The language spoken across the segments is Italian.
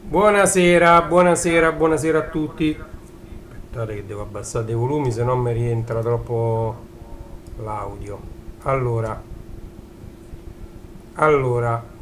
Buonasera, buonasera, buonasera a tutti. Aspettate che devo abbassare dei volumi, se no mi rientra troppo l'audio. Allora,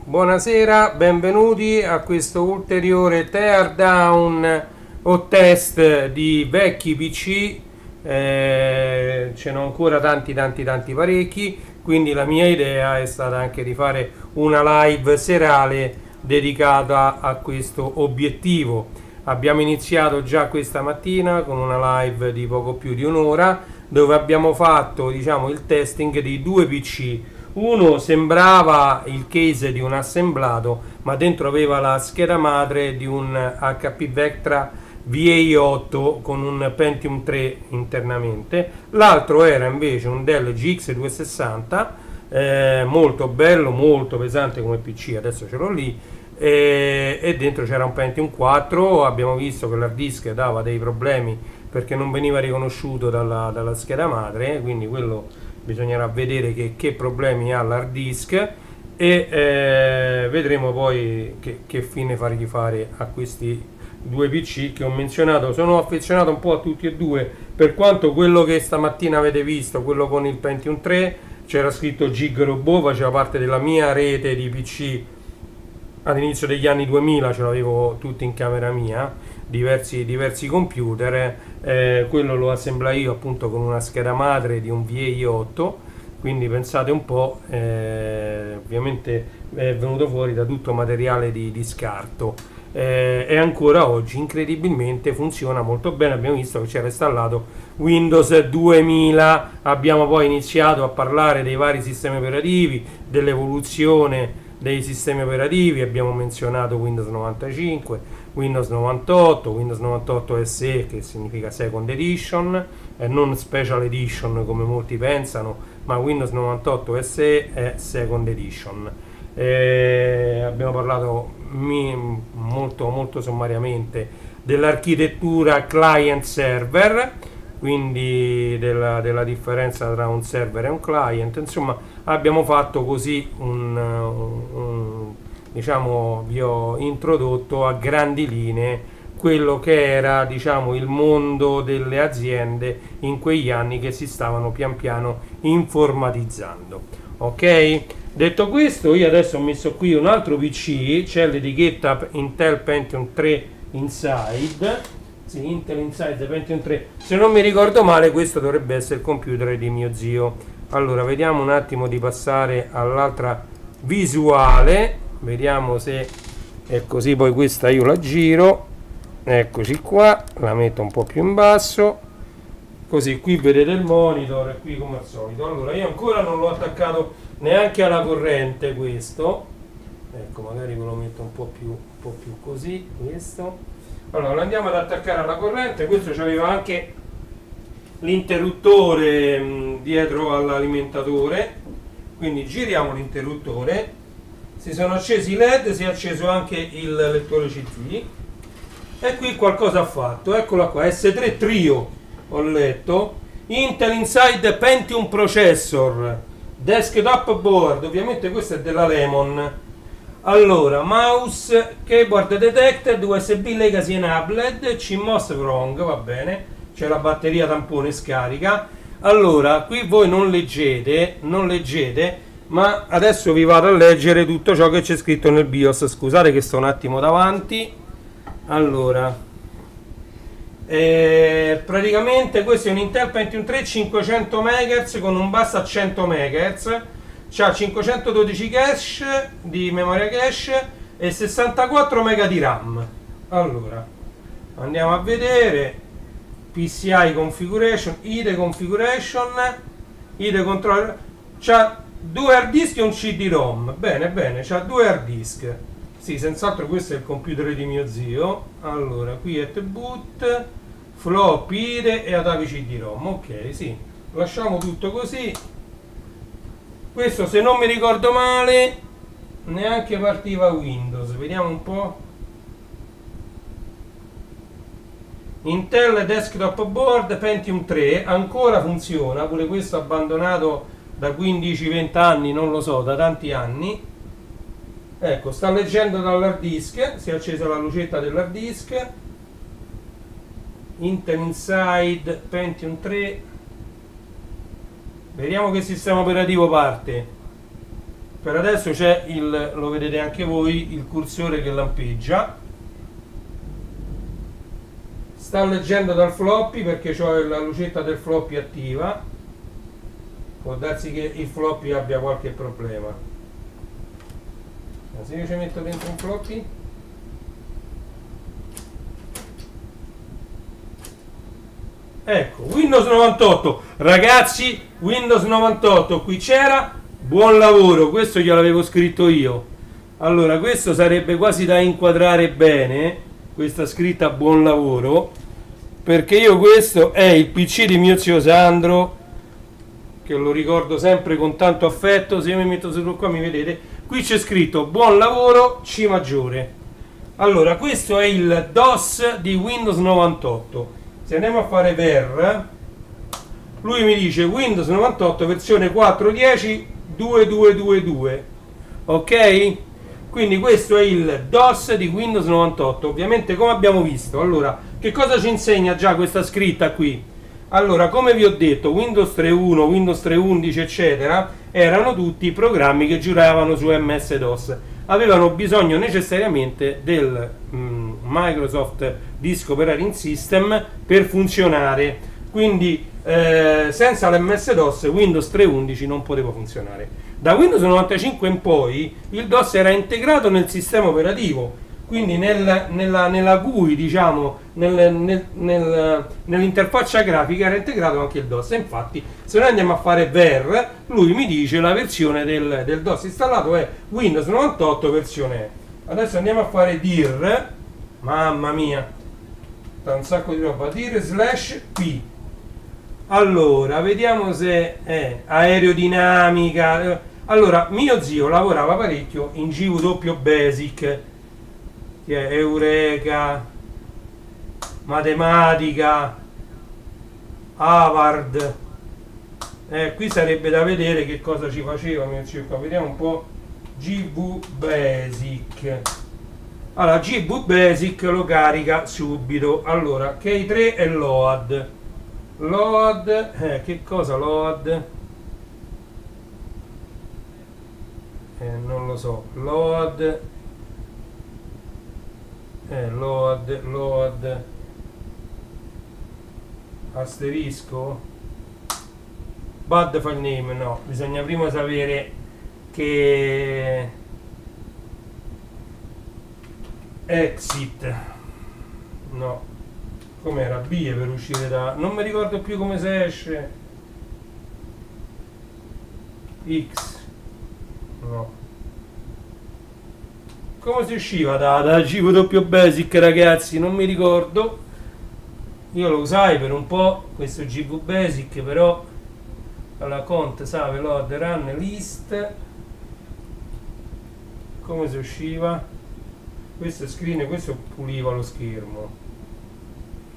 buonasera, benvenuti a questo ulteriore teardown o test di vecchi PC. Ce n'ho ancora tanti parecchi, quindi la mia idea è stata anche di fare una live serale dedicata a questo obiettivo. Abbiamo iniziato già questa mattina con una live di poco più di un'ora dove abbiamo fatto, diciamo, il testing di due PC. Uno sembrava il case di un assemblato, ma dentro aveva la scheda madre di un HP Vectra VA8 con un Pentium 3 internamente. L'altro era invece un Dell GX260, molto bello, molto pesante come PC, adesso ce l'ho lì, e dentro c'era un Pentium 4. Abbiamo visto che l'hard disk dava dei problemi perché non veniva riconosciuto dalla scheda madre, quindi quello bisognerà vedere che problemi ha l'hard disk, e vedremo poi che fine fargli fare a questi due PC che ho menzionato. Sono affezionato un po' a tutti e due, per quanto quello che stamattina avete visto, quello con il Pentium 3, c'era scritto Gig Robot, faceva parte della mia rete di PC all'inizio degli anni 2000, ce l'avevo tutti in camera mia, diversi computer. Quello lo assemblai io appunto con una scheda madre di un VA8, quindi pensate un po', ovviamente è venuto fuori da tutto materiale di scarto, e ancora oggi incredibilmente funziona molto bene. Abbiamo visto che c'era installato Windows 2000, abbiamo poi iniziato a parlare dei vari sistemi operativi, dell'evoluzione dei sistemi operativi, abbiamo menzionato Windows 95, Windows 98, Windows 98 SE, che significa Second Edition, non Special Edition come molti pensano, ma Windows 98 SE è Second Edition. Abbiamo parlato molto sommariamente dell'architettura client server, quindi della differenza tra un server e un client. Insomma, abbiamo fatto così diciamo, vi ho introdotto a grandi linee quello che era, diciamo, il mondo delle aziende in quegli anni che si stavano pian piano informatizzando. Ok? Detto questo, io adesso ho messo qui un altro PC, c'è l'etichetta Intel Pentium 3 Inside. Sì, Intel Inside Pentium 3. Se non mi ricordo male, questo dovrebbe essere il computer di mio zio. Allora, vediamo un attimo di passare all'altra visuale. Vediamo se è così, poi questa io la giro. Eccoci qua, la metto un po' più in basso. Così, qui vedete il monitor, e qui come al solito. Allora, io ancora non l'ho attaccato neanche alla corrente questo. Ecco, magari ve lo metto un po' più così, questo. Allora, lo andiamo ad attaccare alla corrente. Questo c'aveva anche l'interruttore dietro all'alimentatore, quindi giriamo l'interruttore, si sono accesi i LED, si è acceso anche il lettore CD, e qui qualcosa ha fatto. Eccola qua, S3 Trio, ho letto, Intel Inside Pentium Processor, Desktop Board, ovviamente questo è della Lemon. Allora, mouse, keyboard detected, USB legacy enabled, CMOS wrong, va bene, c'è la batteria tampone scarica. Allora, qui voi non leggete, ma adesso vi vado a leggere tutto ciò che c'è scritto nel BIOS. Scusate che sto un attimo davanti. Allora, praticamente questo è un Intel Pentium 3 500 MHz con un bus a 100 MHz. C'ha 512 cache di memoria cache e 64 MB di RAM. Allora, andiamo a vedere PCI configuration, IDE configuration, IDE controller. C'ha due hard disk e un CD-ROM. Bene, c'ha due hard disk. Sì, senz'altro questo è il computer di mio zio. Allora, qui è boot, floppy IDE e Atavi CD-ROM. Ok, sì, lasciamo tutto così. Questo, se non mi ricordo male, neanche partiva Windows, vediamo un po'. Intel Desktop Board Pentium 3 ancora funziona, pure questo abbandonato da 15-20 anni, non lo so, da tanti anni. Ecco, sta leggendo dall'hard disk, si è accesa la lucetta dell'hard disk. Intel Inside Pentium 3. Vediamo che sistema operativo parte. Per adesso c'è il, lo vedete anche voi, il cursore che lampeggia. Sta leggendo dal floppy perché ho la lucetta del floppy attiva. Può darsi che il floppy abbia qualche problema. Se io ci metto dentro un floppy, ecco, Windows 98, ragazzi, Windows 98 qui c'era, buon lavoro, questo gliel'avevo scritto io. Allora, questo sarebbe quasi da inquadrare bene, questa scritta buon lavoro, perché io questo è il PC di mio zio Sandro, che lo ricordo sempre con tanto affetto. Se io mi metto su qua mi vedete, qui c'è scritto buon lavoro C maggiore. Allora, questo è il DOS di Windows 98. Se andiamo a fare ver, lui mi dice Windows 98 versione 4.10.2222, ok? Quindi questo è il DOS di Windows 98. Ovviamente, come abbiamo visto, allora, che cosa ci insegna già questa scritta qui? Allora, come vi ho detto, Windows 3.1, Windows 3.11 eccetera erano tutti programmi che giravano su MS-DOS, avevano bisogno necessariamente del Microsoft Disk Operating System per funzionare, quindi senza l'MS-DOS Windows 3.11 non poteva funzionare. Da Windows 95 in poi il DOS era integrato nel sistema operativo, quindi nella GUI, diciamo, nell'interfaccia grafica era integrato anche il DOS. E infatti, se noi andiamo a fare ver, lui mi dice la versione del DOS installato è Windows 98 versione E. Adesso andiamo a fare dir, mamma mia, sta un sacco di roba, dir /p. Allora, vediamo se è aerodinamica. Allora, mio zio lavorava parecchio in GW Basic, che è Eureka, matematica, Harvard. Qui sarebbe da vedere che cosa ci faceva mio zio. Vediamo un po'. GW Basic. Allora, GW Basic lo carica subito. Allora, K3 è load. Load, che cosa load? Non lo so. Load, load asterisco bad file name, no, bisogna prima sapere che exit, no, com'era B per uscire da, non mi ricordo più come si esce, X, no, come si usciva da GW Basic, ragazzi, non mi ricordo. Io lo usai per un po' questo GW Basic, però alla cont save load run list, come si usciva, questo screen, questo puliva lo schermo,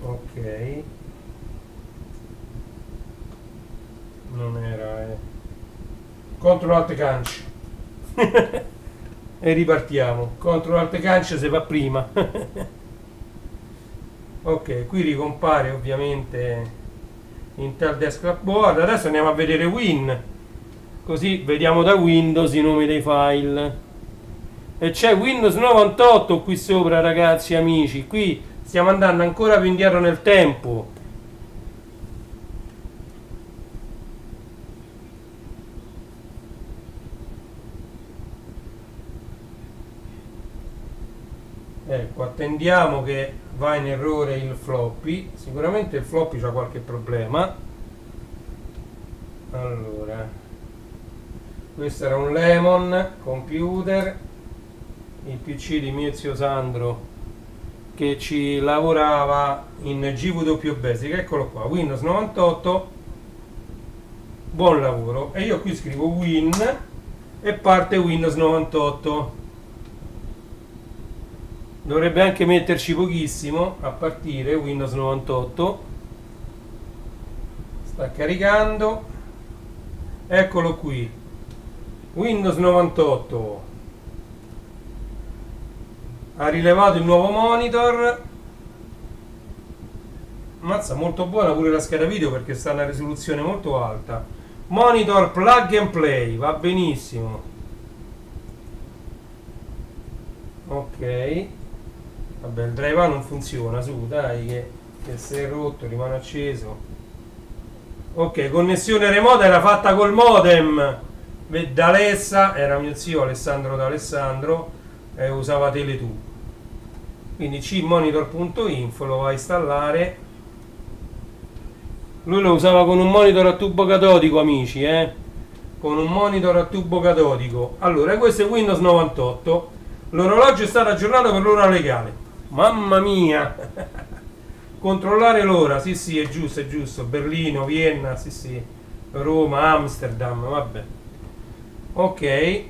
ok, non era CTRL Alt Canc e ripartiamo. CTRL Alt Canc se va prima. Ok, qui ricompare ovviamente Intel Desktop Board. Adesso andiamo a vedere Win, così vediamo da Windows i nomi dei file. E c'è Windows 98 qui sopra, ragazzi, amici. Qui stiamo andando ancora più indietro nel tempo. Ecco, attendiamo che va in errore il floppy. Sicuramente il floppy c'ha qualche problema. Allora, questo era un Lemon computer, il PC di mio zio Sandro che ci lavorava in GW Basic. Eccolo qua, Windows 98, buon lavoro. E io qui scrivo Win e parte Windows 98. Dovrebbe anche metterci pochissimo a partire Windows 98. Sta caricando, eccolo qui, Windows 98. Ha rilevato il nuovo monitor. Mazza, molto buona pure la scheda video perché sta a una risoluzione molto alta. Monitor plug and play, va benissimo. Ok. Vabbè, il drive non funziona, su, dai, che si è rotto, rimane acceso. Ok, connessione remota era fatta col modem. D'Alessa, era mio zio Alessandro D'Alessandro, e usava Tele2. Quindi cmonitor.info lo va a installare. Lui lo usava con un monitor a tubo catodico, amici, con un monitor a tubo catodico. Allora, questo è Windows 98. L'orologio è stato aggiornato per l'ora legale. Mamma mia! Controllare l'ora, sì sì, è giusto. Berlino, Vienna, sì sì, Roma, Amsterdam, vabbè. Ok,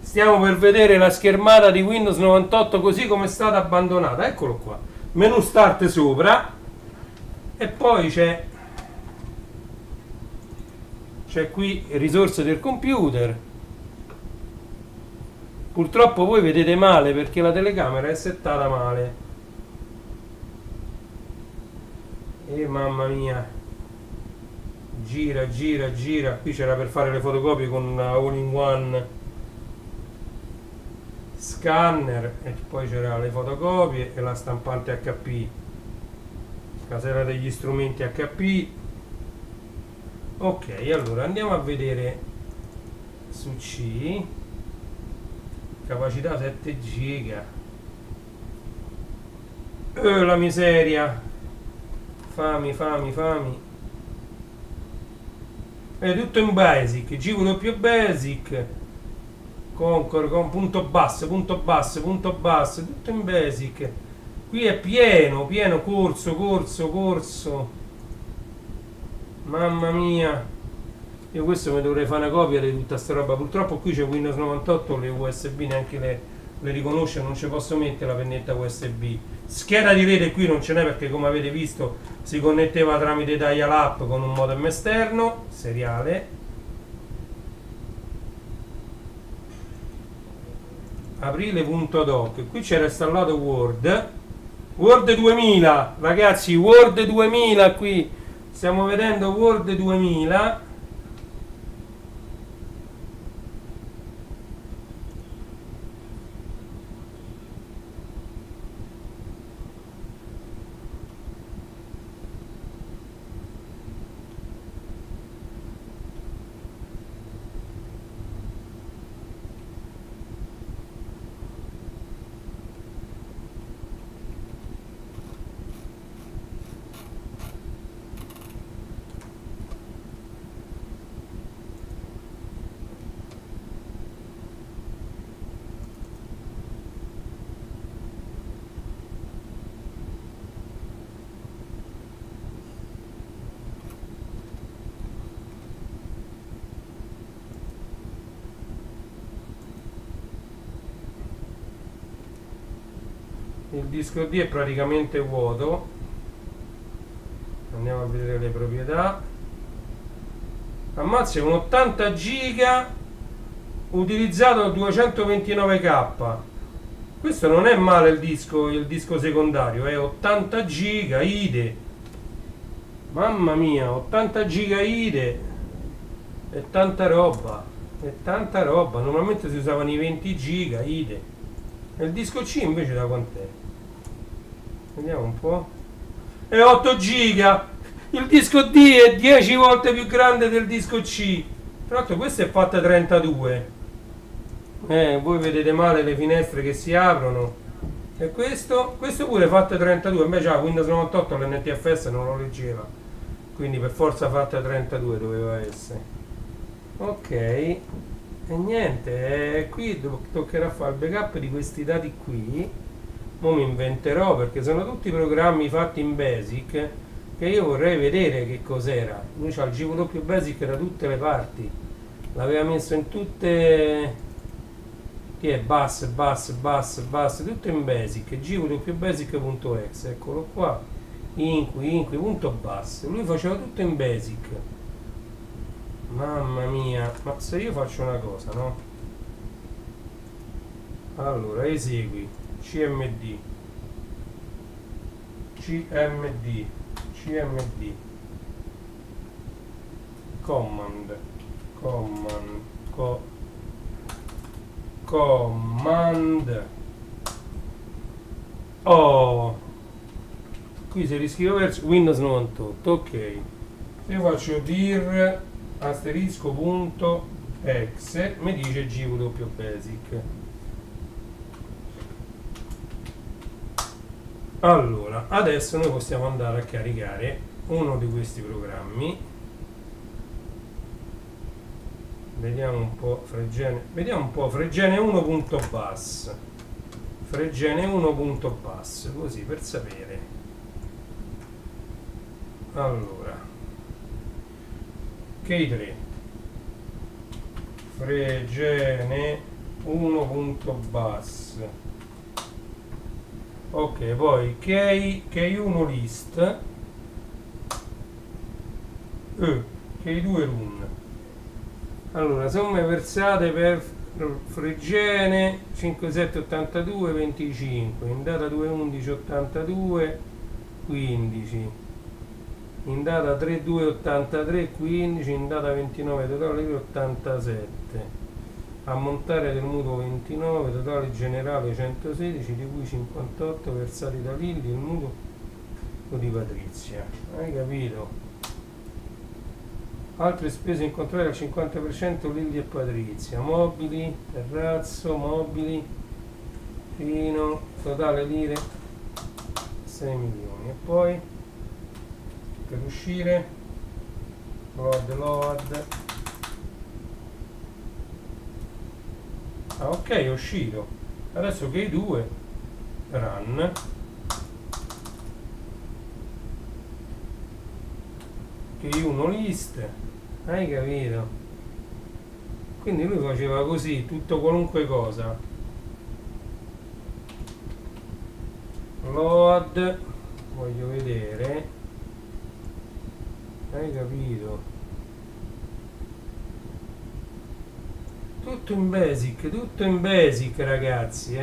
stiamo per vedere la schermata di Windows 98 così come è stata abbandonata. Eccolo qua, menu start sopra e poi c'è qui risorse del computer. Purtroppo voi vedete male perché la telecamera è settata male. E mamma mia, gira. Qui c'era per fare le fotocopie con una all-in-one scanner e poi c'era le fotocopie e la stampante HP, casella degli strumenti HP. Ok, allora andiamo a vedere su C. Capacità 7 giga. La miseria. Fami. È tutto in basic, GW basic. Concord con punto basso, tutto in basic. Qui è pieno, corso. Mamma mia. Io questo mi dovrei fare una copia di tutta sta roba. Purtroppo qui c'è Windows 98, le USB neanche le riconosce, non ci posso mettere la pennetta USB. Scheda di rete qui non ce n'è perché come avete visto si connetteva tramite dial-up con un modem esterno, seriale. Aprile.doc, qui c'era installato Word 2000, ragazzi, Word 2000 qui, stiamo vedendo Word 2000. Il disco D è praticamente vuoto. Andiamo a vedere le proprietà. Ammazza, un 80 giga utilizzato 229k. Questo non è male il disco secondario, è 80 giga IDE. Mamma mia, 80 giga IDE. È tanta roba. Normalmente si usavano i 20 giga IDE. E il disco C invece da quant'è? Vediamo un po'. È 8 giga. Il disco D è 10 volte più grande del disco C. Tra l'altro questo è fatto a 32. Voi vedete male le finestre che si aprono. E questo pure è fatto a 32. Invece Windows 98 l'NTFS non lo leggeva. Quindi per forza fatto a 32 doveva essere. Ok. E niente, qui toccherà fare il backup di questi dati qui. Mo mi inventerò perché sono tutti programmi fatti in Basic che io vorrei vedere che cos'era. Lui c'ha il GW Basic da tutte le parti. l'aveva messo in tutte, che è basse, basse, basse, basse, tutto in basic, gwbasic.exe, eccolo qua, inqui, punto basse, lui faceva tutto in basic. Mamma mia, ma se io faccio una cosa, no? Allora, esegui, cmd, command, oh, qui se riscrivo verso Windows 98, ok, se io faccio dir asterisco punto exe mi dice gwbasic. Allora, adesso noi possiamo andare a caricare uno di questi programmi. Vediamo un po' Fregene 1.bus, Fregene 1.bus, così per sapere. Allora, K3 Fregene 1.bus, ok, poi K1 list, K2 run. Allora, somme versate per Fregene 5782 25 in data 211 82 15, in data 32 83 15, in data 29 totale 87, ammontare del mutuo 29, totale generale 116, di cui 58 versati da Lilli, il mutuo di Patrizia. Hai capito? Altre spese in controllo al 50% Lilli e Patrizia, mobili, terrazzo, mobili, fino, totale lire 6 milioni. E poi per uscire load. Ah, ok, è uscito. Adesso che i due run, che uno list, hai capito? Quindi lui faceva così, tutto qualunque cosa. Load, voglio vedere, hai capito? Tutto in basic ragazzi,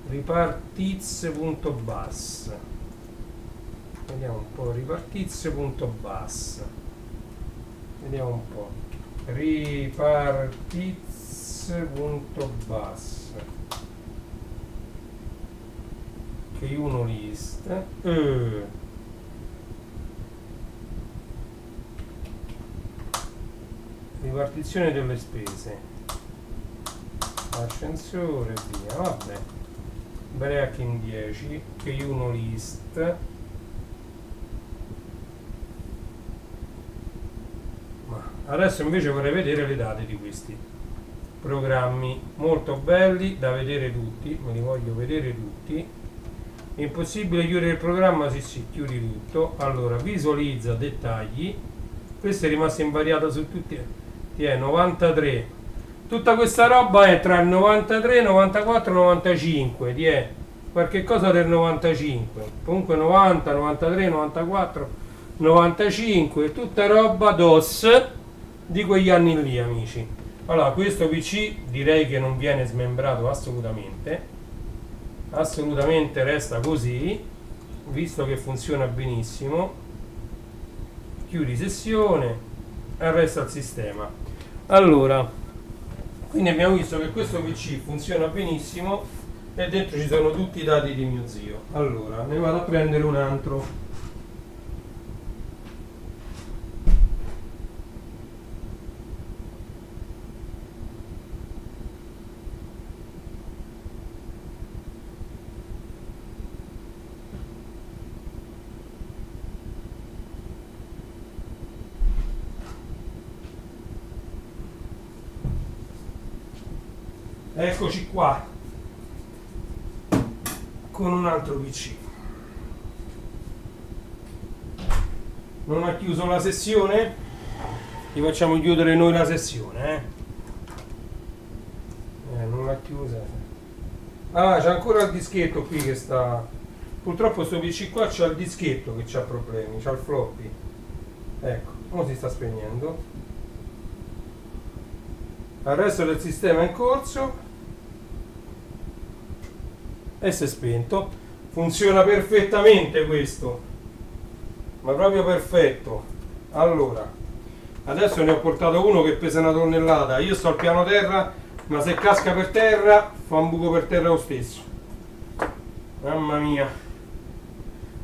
ripartiz.bus, vediamo un po', ripartiz.bus, vediamo un po', ripartiz.bus, che uno list, ripartizione delle spese, ascensore, via, vabbè, break in 10, che uno list, ma adesso invece vorrei vedere le date di questi programmi molto belli da vedere tutti, me li voglio vedere tutti. Impossibile chiudere il programma? Sì, chiudi tutto. Allora, visualizza dettagli, questo è rimasto invariato su tutti, 93, tutta questa roba è tra il 93, 94 e 95, qualche cosa del 95, comunque 90, 93, 94, 95, tutta roba DOS di quegli anni lì, amici. Allora, questo PC direi che non viene smembrato assolutamente, resta così, visto che funziona benissimo. Chiudi sessione, arresta il sistema. Allora, quindi abbiamo visto che questo PC funziona benissimo e dentro ci sono tutti i dati di mio zio. Allora, ne vado a prendere un altro. Eccoci qua con un altro PC. Non ha chiuso la sessione? Gli facciamo chiudere noi la sessione, non l'ha chiusa. Ah, c'è ancora il dischetto qui che sta. Purtroppo sto PC qua c'ha il dischetto che c'ha problemi, c'ha il floppy. Ecco, ora si sta spegnendo. Il resto del sistema è in corso e si è spento. Funziona perfettamente questo, ma proprio perfetto. Allora, adesso ne ho portato uno che pesa 1 tonnellata. Io sto al piano terra, ma se casca per terra fa un buco per terra lo stesso. Mamma mia,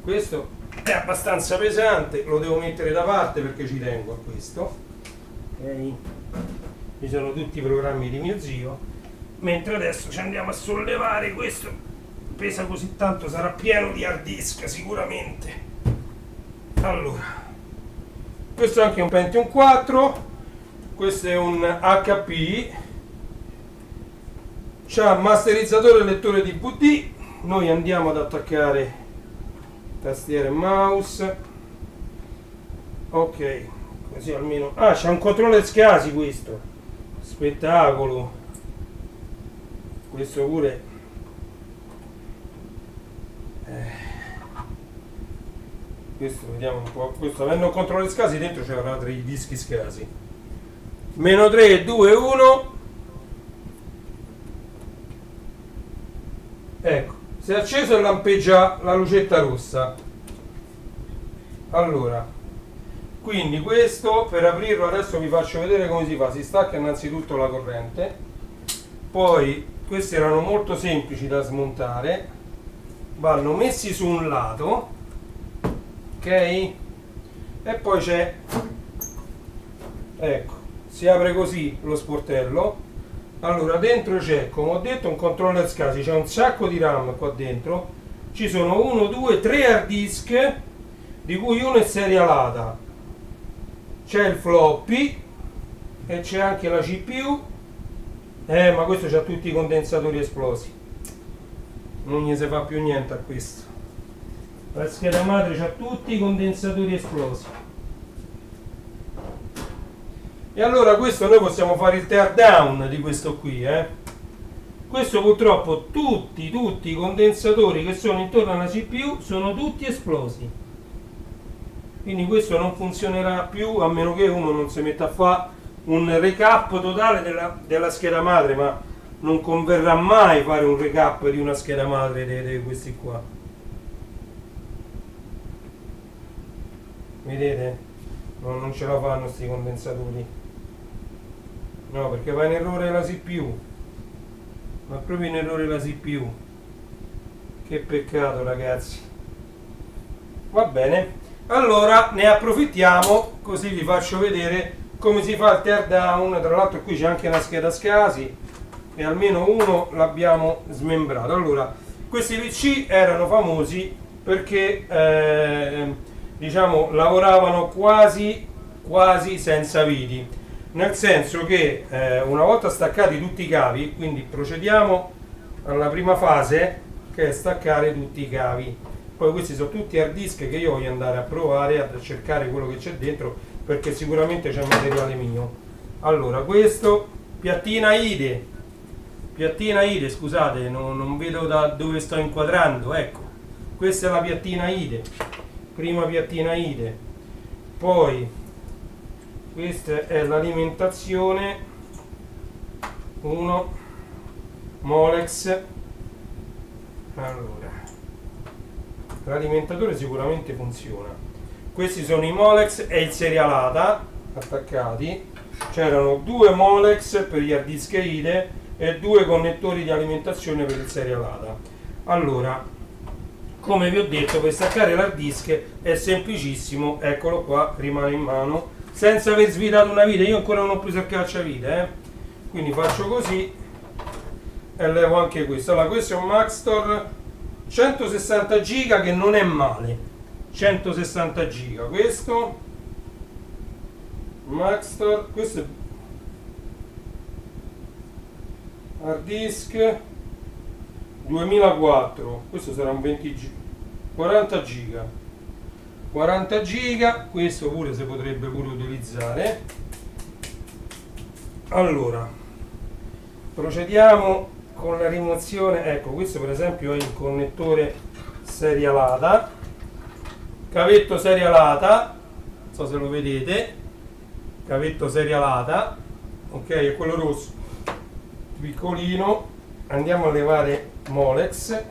questo è abbastanza pesante, lo devo mettere da parte perché ci tengo a questo. Ok, ci sono tutti i programmi di mio zio, mentre adesso ci andiamo a sollevare. Questo pesa così tanto, sarà pieno di hard disk sicuramente. Allora, questo è anche un Pentium 4, questo è un HP, c'ha masterizzatore e lettore DVD. Noi andiamo ad attaccare tastiera e mouse. Ok, così almeno. Ah, c'è un controller SCSI questo, spettacolo. Questo pure questo vediamo un po'. Questo, avendo un controller SCSI dentro c'erano altri dischi SCSI. Meno 3, 2, 1. Ecco, si è acceso e lampeggia la lucetta rossa. Allora, quindi questo, per aprirlo adesso vi faccio vedere come si fa. Si stacca innanzitutto la corrente, poi questi erano molto semplici da smontare, vanno messi su un lato, ok, e poi c'è, ecco, si apre così lo sportello. Allora, dentro c'è, come ho detto, un controller SCSI, c'è un sacco di RAM qua dentro, ci sono 1, 2, 3 hard disk, di cui uno è serialata, c'è il floppy e c'è anche la CPU. Ma questo c'ha tutti i condensatori esplosi, non gli si fa più niente a questo. La scheda madre c'ha tutti i condensatori esplosi. E allora questo noi possiamo fare il tear down di questo qui, Questo purtroppo tutti i condensatori che sono intorno alla CPU sono tutti esplosi, quindi questo non funzionerà più a meno che uno non si metta a fare un recap totale della scheda madre, ma non converrà mai fare un recap di una scheda madre di questi qua. Vedete? Non ce la fanno questi condensatori. No, perché va in errore la CPU. Va proprio in errore la CPU. Che peccato, ragazzi. Va bene. Allora ne approfittiamo, così vi faccio vedere come si fa il tear down. Tra l'altro qui c'è anche una scheda SCSI e almeno uno l'abbiamo smembrato. Allora, questi PC erano famosi perché diciamo lavoravano quasi senza viti, nel senso che una volta staccati tutti i cavi, quindi procediamo alla prima fase che è staccare tutti i cavi. Poi questi sono tutti hard disk che io voglio andare a provare, a cercare quello che c'è dentro, perché sicuramente c'è materiale mio. Allora, questo piattina IDE, scusate, non vedo da dove sto inquadrando. Ecco, questa è la piattina IDE, prima piattina IDE. Poi questa è l'alimentazione, 1 Molex. Allora, l'alimentatore sicuramente funziona. Questi sono i Molex e il serialata attaccati. C'erano 2 Molex per gli hard disk IDE e 2 connettori di alimentazione per il serialata. Allora, come vi ho detto, per staccare l'hard disk è semplicissimo, eccolo qua, rimane in mano senza aver svitato una vite. Io ancora non ho preso il cacciavite, quindi faccio così e levo anche questo. Allora, questo è un Maxtor 160 giga che non è male, 160 giga questo Maxtor. Questo è hard disk 2004, questo sarà un 40 giga. 40 giga, questo pure si potrebbe pure utilizzare. Allora, procediamo con la rimozione. Ecco, questo per esempio è il connettore serialata, cavetto serialata, non so se lo vedete, cavetto serialata, ok, è quello rosso piccolino. Andiamo a levare Molex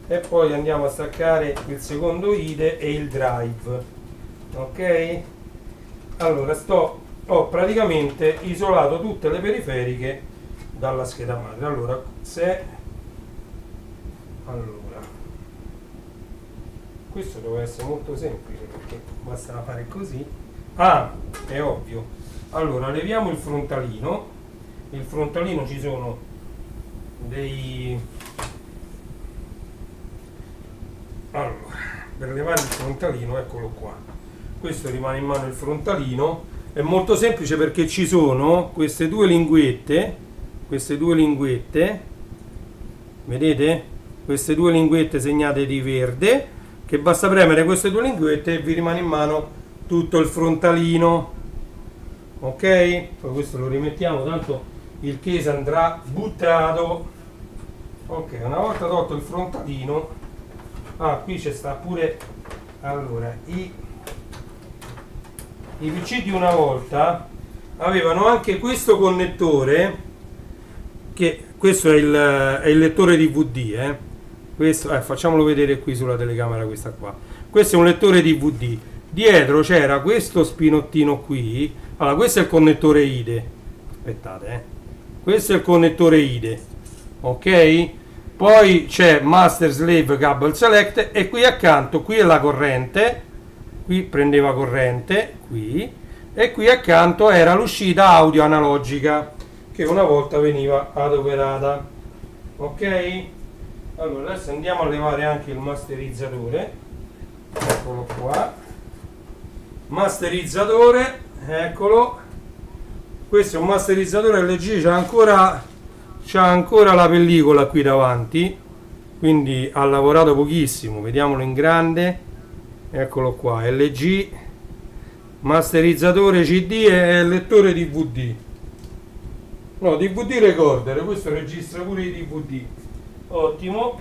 e poi andiamo a staccare il secondo IDE e il drive, ok. Allora ho praticamente isolato tutte le periferiche dalla scheda madre. Allora questo deve essere molto semplice perché basta fare così. È ovvio. Allora leviamo il frontalino. Il frontalino ci sono allora, per levare il frontalino, eccolo qua, questo rimane in mano il frontalino. È molto semplice perché ci sono queste due linguette, vedete? Queste due linguette segnate di verde, che basta premere queste due linguette e vi rimane in mano tutto il frontalino, ok. Poi questo lo rimettiamo, tanto il case andrà buttato. Ok, una volta tolto il frontalino, qui c'è sta pure. Allora, i PC di una volta avevano anche questo connettore, che questo è il lettore DVD, questo, facciamolo vedere qui sulla telecamera, questa qua. Questo è un lettore DVD. Dietro c'era questo spinottino qui. Allora, questo è il connettore IDE. Aspettate, questo è il connettore IDE, ok. Poi c'è Master Slave Cable Select e qui accanto, qui è la corrente, qui prendeva corrente, qui, e qui accanto era l'uscita audio analogica che una volta veniva adoperata, ok. Allora adesso andiamo a levare anche il masterizzatore, eccolo qua, masterizzatore, eccolo. Questo è un masterizzatore LG, c'ha ancora la pellicola qui davanti, quindi ha lavorato pochissimo. Vediamolo in grande, eccolo qua, LG, masterizzatore CD e lettore DVD, no, DVD recorder, questo registra pure i DVD, ottimo.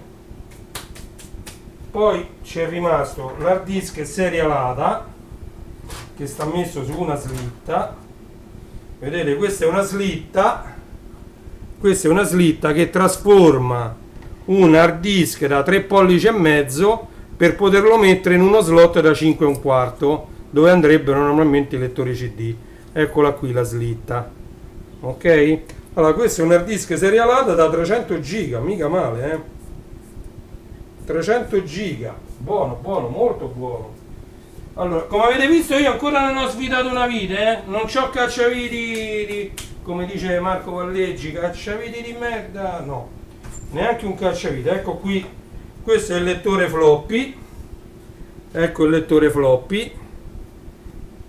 Poi c'è rimasto l'hard disk serialata che sta messo su una slitta, vedete, questa è una slitta che trasforma un hard disk da 3 pollici e mezzo per poterlo mettere in uno slot da 5 e un quarto dove andrebbero normalmente i lettori CD. Eccola qui la slitta, ok. Allora questo è un hard disk serialata da 300 giga, mica male, 300 giga, buono, molto buono. Allora, come avete visto, io ancora non ho svitato una vite, non c'ho cacciaviti come dice Marco Valleggi, cacciaviti di merda, no, neanche un cacciavite. Ecco qui, questo è il lettore floppy, ecco il lettore floppy,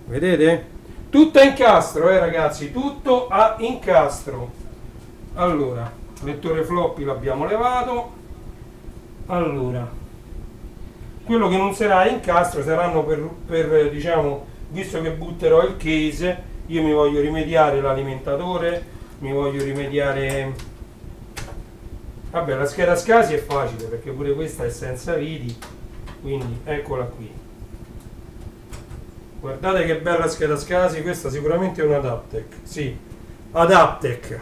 vedete? Tutto a incastro, ragazzi, tutto a incastro. Allora, lettore floppy l'abbiamo levato. Allora, quello che non sarà incastro saranno per diciamo, visto che butterò il case, io mi voglio rimediare l'alimentatore, mi voglio rimediare, vabbè, la scheda SCSI è facile perché pure questa è senza viti, quindi eccola qui. Guardate che bella scheda SCSI, questa sicuramente è un Adaptec, sì, Adaptec,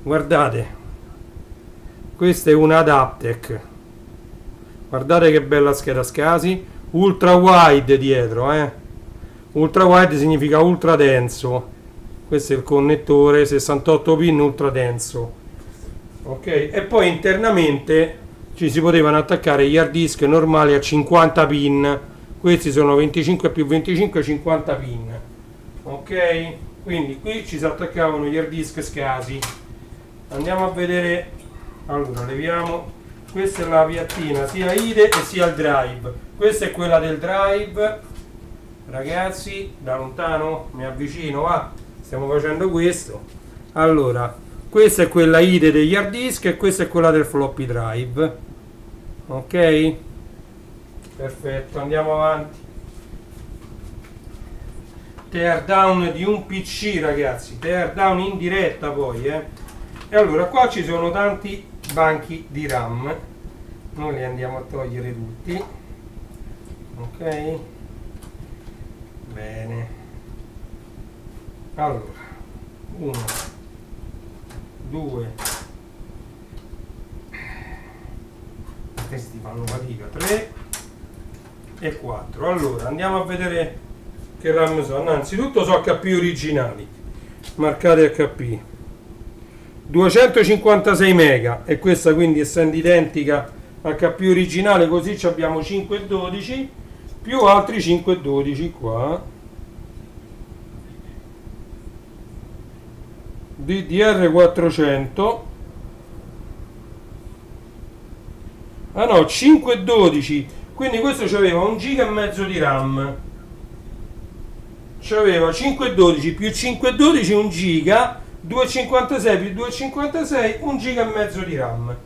guardate, questa è un Adaptec. Guardate che bella scheda SCSI, ultra wide dietro, ultra wide significa ultra denso. Questo è il connettore 68 pin ultra denso, ok. E poi internamente ci si potevano attaccare gli hard disk normali a 50 pin, questi sono 25 più 25, 50 pin, ok. Quindi qui ci si attaccavano gli hard disk SCSI. Andiamo a vedere. Allora, leviamo. Questa è la piattina sia IDE e sia il drive. Questa è quella del drive, ragazzi, da lontano mi avvicino, va, stiamo facendo questo. Allora, questa è quella IDE degli hard disk e questa è quella del floppy drive, ok. Perfetto, andiamo avanti. Teardown di un PC, ragazzi, teardown in diretta poi, E allora qua ci sono tanti banchi di RAM, noi li andiamo a togliere tutti, ok? Bene. Allora, 1, 2, questi fanno fatica, 3 e 4. Allora, andiamo a vedere che RAM sono. Innanzitutto so HP originali, marcati HP, 256 mega, e questa quindi essendo identica a HP originale, così abbiamo 512 più altri 512 qua. DDR400, ah no, 512, quindi questo c'aveva 1 giga e mezzo di RAM, c'aveva 512 più 512 1 giga, 256 più 256 1 giga e mezzo di RAM.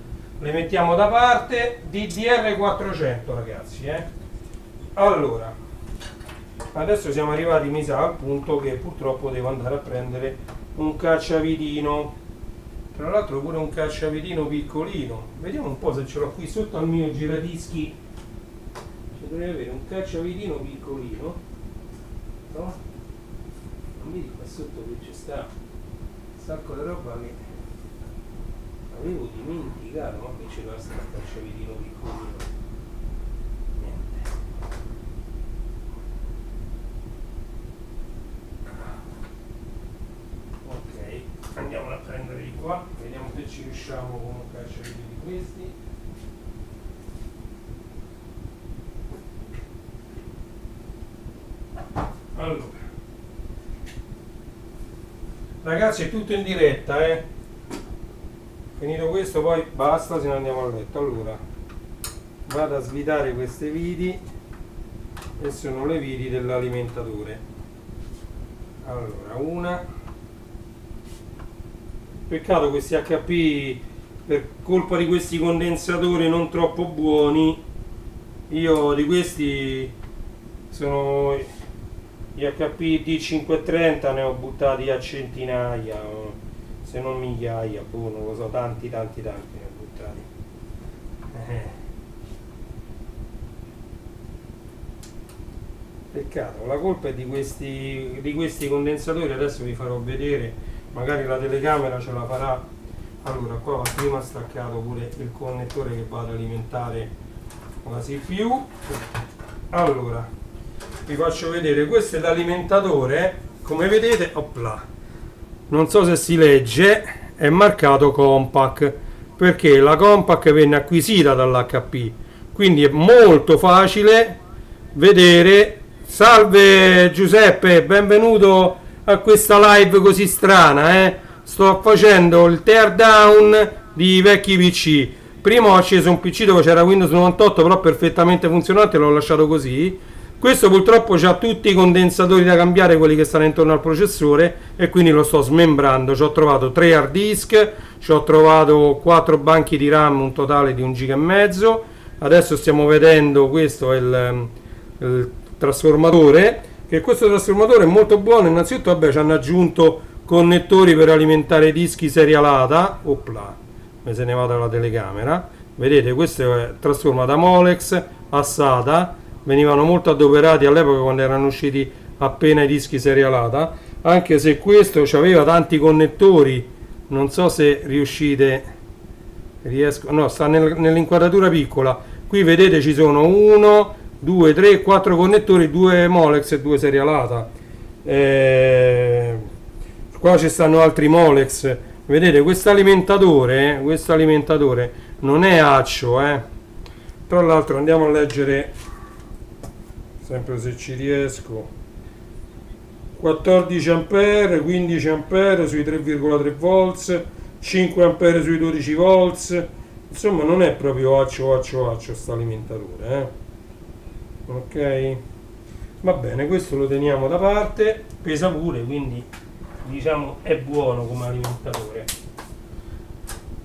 Le mettiamo da parte. DDR400, ragazzi, Allora, adesso siamo arrivati, mi sa, al punto che purtroppo devo andare a prendere un cacciavitino, tra l'altro pure un cacciavitino piccolino. Vediamo un po' se ce l'ho qui sotto al mio giradischi. Ci dovrei avere un cacciavitino piccolino, no? Non vedi qua sotto che c'è sta un sacco di roba che avevo dimenticato, ma che ce l'ha sta il cacciavitino piccolino? Niente. Ok, andiamo a prendere di qua, vediamo se ci riusciamo con un cacciavitino di questi. Allora, ragazzi, è tutto in diretta, Finito questo poi basta, se ne andiamo a letto. Allora, vado a svitare queste viti, e sono le viti dell'alimentatore. Allora, una. Peccato questi HP, per colpa di questi condensatori non troppo buoni. Io di questi sono gli HP D530, ne ho buttati a centinaia, se non migliaia, boh, non lo so, tanti ne ho buttati. Peccato, la colpa è di questi condensatori. Adesso vi farò vedere, magari la telecamera ce la farà. Allora, qua ho prima staccato pure il connettore che va ad alimentare la CPU. Allora, vi faccio vedere, questo è l'alimentatore, come vedete, opla, non so se si legge, è marcato Compaq, perché la Compaq venne acquisita dall'HP, quindi è molto facile vedere. Salve Giuseppe, benvenuto a questa live così strana, Sto facendo il teardown di vecchi PC. Prima ho acceso un PC dove c'era Windows 98, però perfettamente funzionante, l'ho lasciato così. Questo purtroppo ha tutti i condensatori da cambiare, quelli che stanno intorno al processore, e quindi lo sto smembrando. Ci ho trovato 3 hard disk, ci ho trovato 4 banchi di RAM, un totale di 1,5 giga. Adesso stiamo vedendo, questo è il trasformatore, che questo trasformatore è molto buono. Innanzitutto, vabbè, ci hanno aggiunto connettori per alimentare dischi serialata. Opla, me se ne vado dalla telecamera. Vedete, questo trasforma da Molex a SATA. Venivano molto adoperati all'epoca quando erano usciti appena i dischi serialata, anche se questo aveva tanti connettori. Non so se no, sta nell'inquadratura piccola. Qui vedete ci sono 1, 2, 3, 4 connettori, 2 Molex e 2 serialata. Qua ci stanno altri Molex. Vedete, questo alimentatore non è accio, Tra l'altro andiamo a leggere, sempre se ci riesco, 14 ampere, 15 ampere sui 3,3 volts, 5 ampere sui 12 volts. Insomma, non è proprio accio sto alimentatore, Ok, va bene, questo lo teniamo da parte. Pesa pure, quindi diciamo è buono come alimentatore.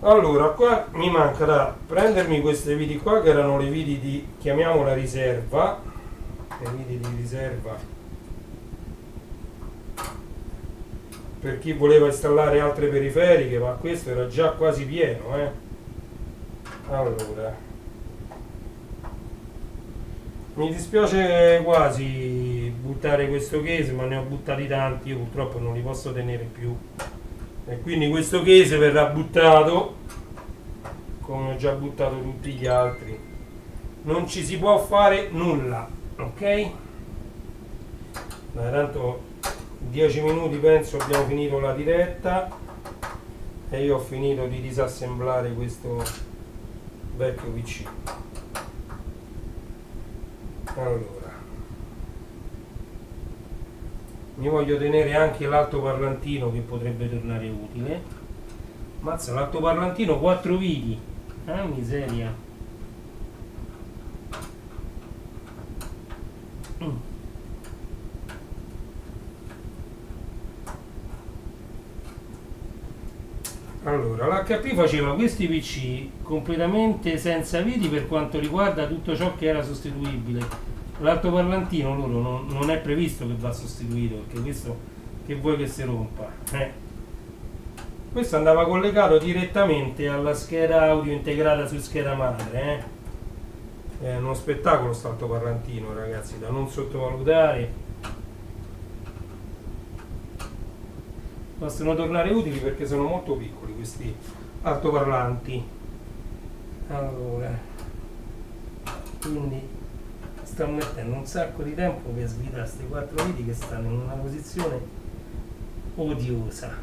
Allora, qua mi manca da prendermi queste viti qua, che erano le viti di, chiamiamola riserva, le viti di riserva, per chi voleva installare altre periferiche, ma questo era già quasi pieno, Allora, mi dispiace quasi buttare questo case, ma ne ho buttati tanti, io purtroppo non li posso tenere più. E quindi questo case verrà buttato come ho già buttato tutti gli altri. Non ci si può fare nulla, ok? Dai, tanto 10 minuti penso abbiamo finito la diretta e io ho finito di disassemblare questo vecchio PC. Allora, mi voglio tenere anche l'altoparlantino che potrebbe tornare utile. Mazza, l'altoparlantino 4 viti, ah miseria. Allora, l'HP faceva questi PC completamente senza viti per quanto riguarda tutto ciò che era sostituibile. L'altoparlantino loro non è previsto che va sostituito, perché questo che vuoi che si rompa. Questo andava collegato direttamente alla scheda audio integrata su scheda madre. È uno spettacolo sto altoparlantino, ragazzi, da non sottovalutare. Possono tornare utili perché sono molto piccoli questi altoparlanti. Allora, quindi sto mettendo un sacco di tempo per svitare questi 4 viti che stanno in una posizione odiosa.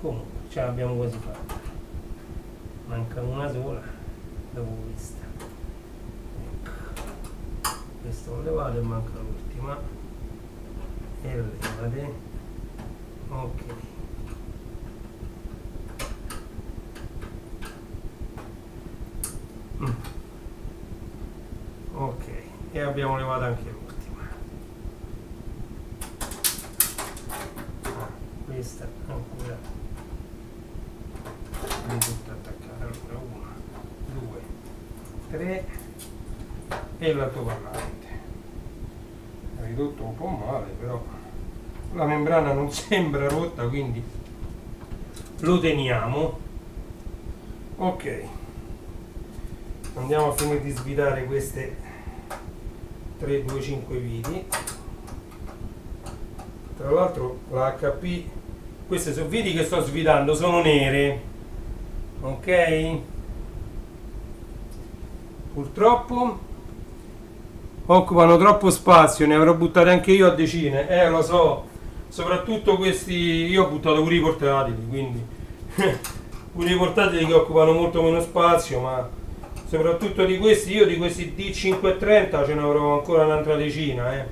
Comunque ce l'abbiamo quasi fatta, manca una sola dopo questa. Ecco, questo lo levate e manca l'ultima e levate. Ok, ok, e abbiamo levato anche l'ultima. Questa ancora di tutto attaccare. Allora 1 2 3 e l'altoparlante è ridotto un po' male, però la membrana non sembra rotta, quindi lo teniamo. Ok, andiamo a finire di svitare queste 3 2 5 viti. Tra l'altro la HP, queste sono viti che sto svitando, sono nere, ok? Purtroppo occupano troppo spazio, ne avrò buttate anche io a decine, lo so. Soprattutto questi, io ho buttato pure i portatili, quindi pure i portatili che occupano molto meno spazio, ma soprattutto di questi, io di questi D530 ce ne avrò ancora un'altra decina,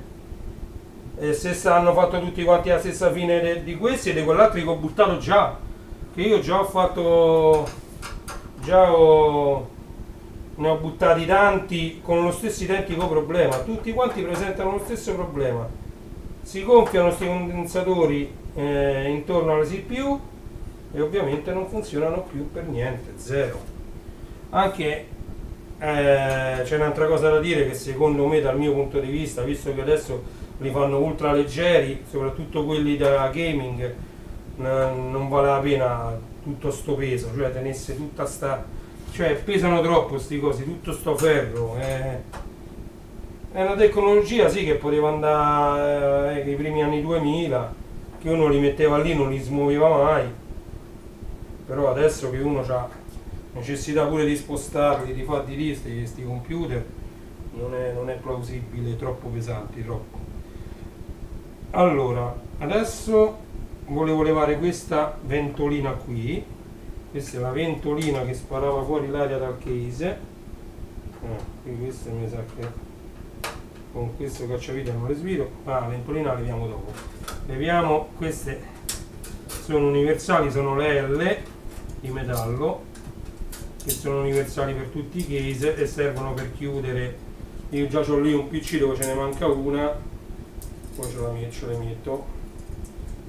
E se hanno fatto tutti quanti la stessa fine di questi e di quell'altro che ho buttato già, che io già ho fatto, ne ho buttati tanti con lo stesso identico problema, tutti quanti presentano lo stesso problema. Si gonfiano questi condensatori intorno alla CPU e ovviamente non funzionano più per niente, zero. Anche c'è un'altra cosa da dire, che secondo me, dal mio punto di vista, visto che adesso li fanno ultra leggeri, soprattutto quelli da gaming, non vale la pena tutto sto peso, cioè tenesse tutta sta, cioè pesano troppo sti cosi, tutto sto ferro. È una tecnologia sì che poteva andare ai primi anni 2000, che uno li metteva lì, non li smuoveva mai, però adesso che uno ha necessità pure di spostarli, di fare di questi computer, non è plausibile, troppo pesanti, troppo. Allora, adesso volevo levare questa ventolina qui, questa è la ventolina che sparava fuori l'aria dal case, qui questa mi sa che con questo cacciavite non le svito, la ventolina la leviamo dopo. Leviamo queste, sono universali, sono le L di metallo, che sono universali per tutti i case e servono per chiudere. Io già ho lì un PC dove ce ne manca una, poi ce le metto,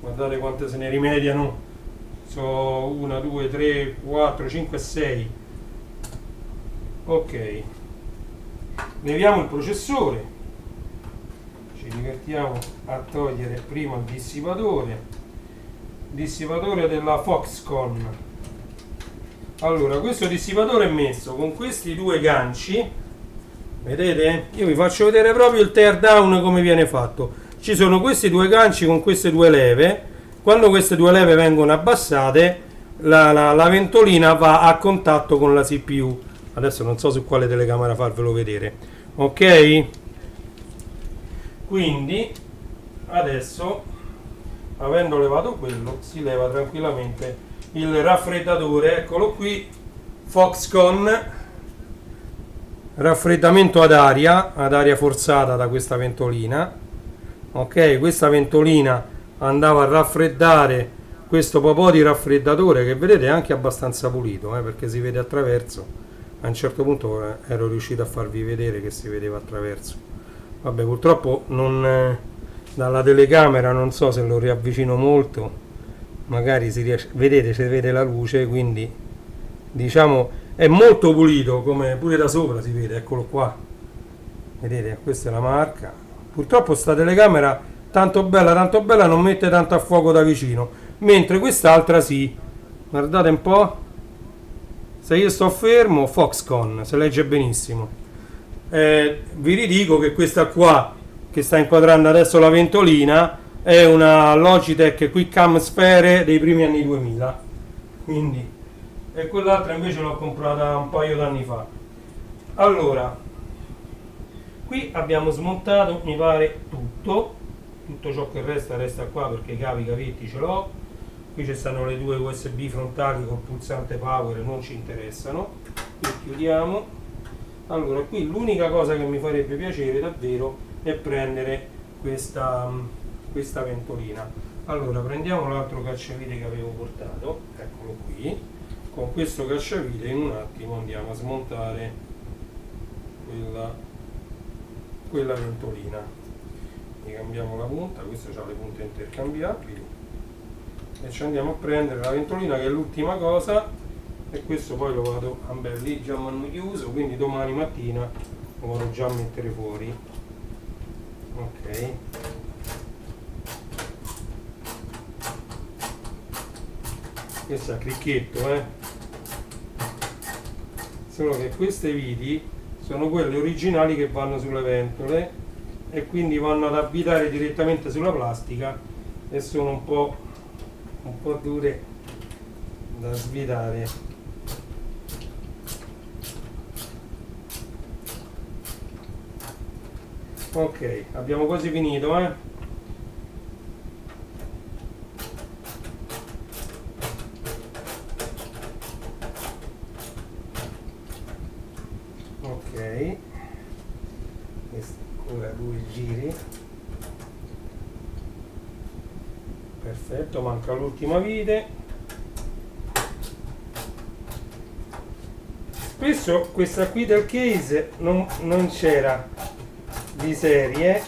guardate quante se ne rimediano So 1, 2, 3, 4, 5, 6. Ok, leviamo il processore, ci divertiamo a togliere prima il dissipatore della Foxconn. Allora, questo dissipatore è messo con questi due ganci, vedete? Io vi faccio vedere proprio il tear down come viene fatto. Ci sono questi due ganci con queste due leve. Quando queste due leve vengono abbassate, la ventolina va a contatto con la CPU. Adesso non so su quale telecamera farvelo vedere. Ok? Quindi adesso, avendo levato quello, si leva tranquillamente il raffreddatore. Eccolo qui, Foxconn, raffreddamento ad aria forzata da questa ventolina. Ok, questa ventolina andava a raffreddare questo po' di raffreddatore, che vedete è anche abbastanza pulito, perché si vede attraverso. A un certo punto ero riuscito a farvi vedere che si vedeva attraverso. Vabbè, purtroppo non, dalla telecamera non so se lo riavvicino molto, magari si riesce, vedete, si vede la luce, quindi diciamo è molto pulito, come pure da sopra si vede. Eccolo qua, vedete, questa è la marca. Purtroppo sta telecamera tanto bella non mette tanto a fuoco da vicino, mentre quest'altra sì. Guardate un po', se io sto fermo, Foxconn, si legge benissimo. Vi ridico che questa qua, che sta inquadrando adesso la ventolina, è una Logitech Quick-Cam Sphere dei primi anni 2000. Quindi, e quell'altra invece l'ho comprata un paio d'anni fa. Allora, qui abbiamo smontato, mi pare, tutto ciò che resta qua, perché i cavetti ce l'ho. Qui ci stanno le due USB frontali col pulsante power, non ci interessano. Qui chiudiamo. Allora, qui l'unica cosa che mi farebbe piacere davvero è prendere questa ventolina. Allora, prendiamo l'altro cacciavite che avevo portato, eccolo qui. Con questo cacciavite in un attimo andiamo a smontare quella ventolina. Ne cambiamo la punta, questa ha le punte intercambiabili. E ci andiamo a prendere la ventolina, che è l'ultima cosa, e questo poi lo vado lì già mi hanno chiuso, quindi domani mattina lo vado già a mettere fuori. Ok, questo è a cricchetto, solo che queste viti sono quelle originali che vanno sulle ventole e quindi vanno ad abitare direttamente sulla plastica e sono un po' dure da svitare. Ok, abbiamo quasi finito, ok, questo ancora 2 giri. Perfetto, manca l'ultima vite. Spesso questa qui del case non c'era di serie,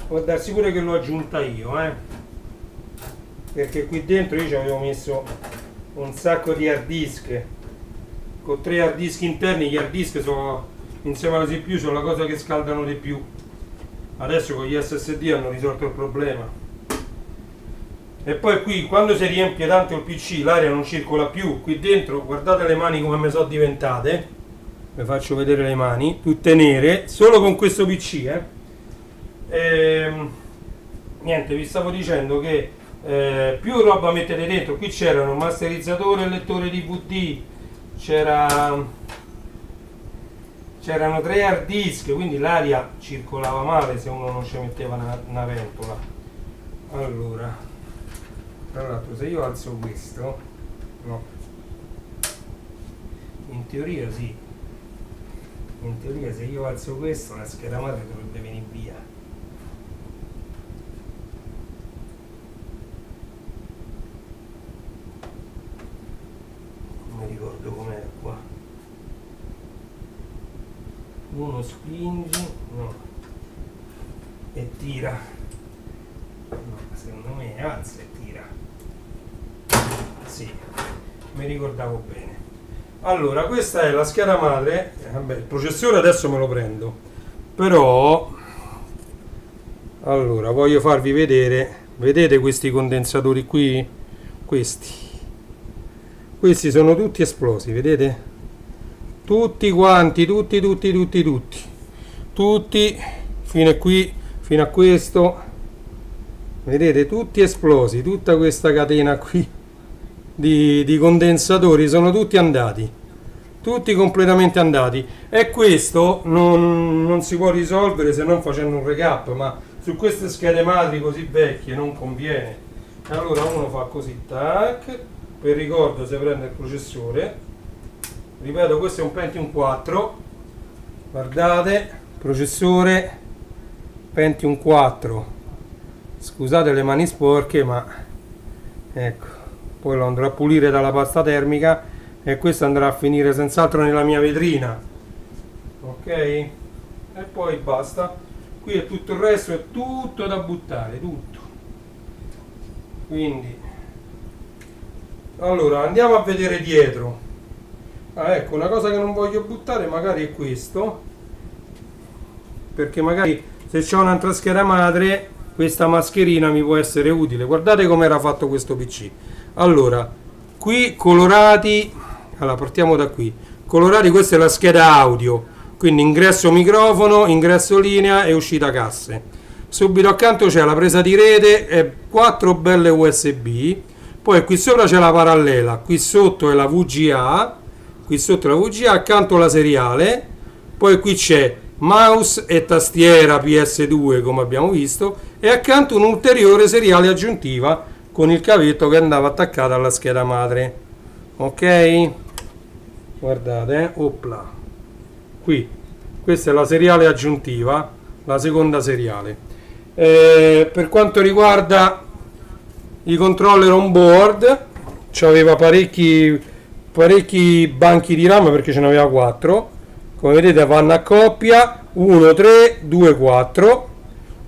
può darsi pure che l'ho aggiunta io, perché qui dentro io ci avevo messo un sacco di hard disk, con 3 hard disk interni. Gli hard disk sono, insieme alla CPU, sono la cosa che scaldano di più. Adesso con gli SSD hanno risolto il problema. E poi qui, quando si riempie tanto il PC, l'aria non circola più. Qui dentro, guardate le mani come mi sono diventate. Vi faccio vedere le mani, tutte nere, solo con questo PC. Niente, vi stavo dicendo che più roba mettete dentro. Qui c'erano un masterizzatore e lettore DVD, c'erano 3 hard disk, quindi l'aria circolava male se uno non ci metteva una ventola. Allora, tra l'altro, se io alzo questo, no, in teoria sì, in teoria se io alzo questo la scheda madre dovrebbe venire via. Non mi ricordo com'era qua. Uno spingi, no, e tira. No, secondo me alza e tira. sì, mi ricordavo bene. Allora, questa è la scheda madre. Vabbè, il processore adesso me lo prendo, però allora voglio farvi vedere. Vedete questi condensatori qui? Questi sono tutti esplosi, vedete? Tutti quanti, tutti fino a qui, fino a questo, vedete, tutti esplosi. Tutta questa catena qui di condensatori sono tutti andati, tutti completamente andati, e questo non si può risolvere se non facendo un recap, ma su queste schede madri così vecchie non conviene. Allora uno fa così, tac, per ricordo si prende il processore, ripeto, questo è un Pentium 4, guardate, processore Pentium 4, scusate le mani sporche, ma ecco, poi lo andrò a pulire dalla pasta termica e questo andrà a finire senz'altro nella mia vetrina, ok? E poi basta. Qui è tutto il resto, è tutto da buttare, tutto. Quindi allora andiamo a vedere dietro. Ecco, una cosa che non voglio buttare magari è questo, perché magari se c'è un'altra scheda madre questa mascherina mi può essere utile. Guardate come era fatto questo PC. Allora, qui colorati, allora partiamo da qui, colorati, questa è la scheda audio, quindi ingresso microfono, ingresso linea e uscita casse. Subito accanto c'è la presa di rete e 4 belle USB, poi qui sopra c'è la parallela, qui sotto è la VGA, accanto la seriale, poi qui c'è mouse e tastiera PS2 come abbiamo visto, e accanto un'ulteriore seriale aggiuntiva con il cavetto che andava attaccato alla scheda madre, ok? Guardate, opla, qui questa è la seriale aggiuntiva, la seconda seriale. Per quanto riguarda i controller on board, c'aveva parecchi banchi di RAM, perché ce n'aveva 4, come vedete vanno a coppia, 1, 3, 2, 4,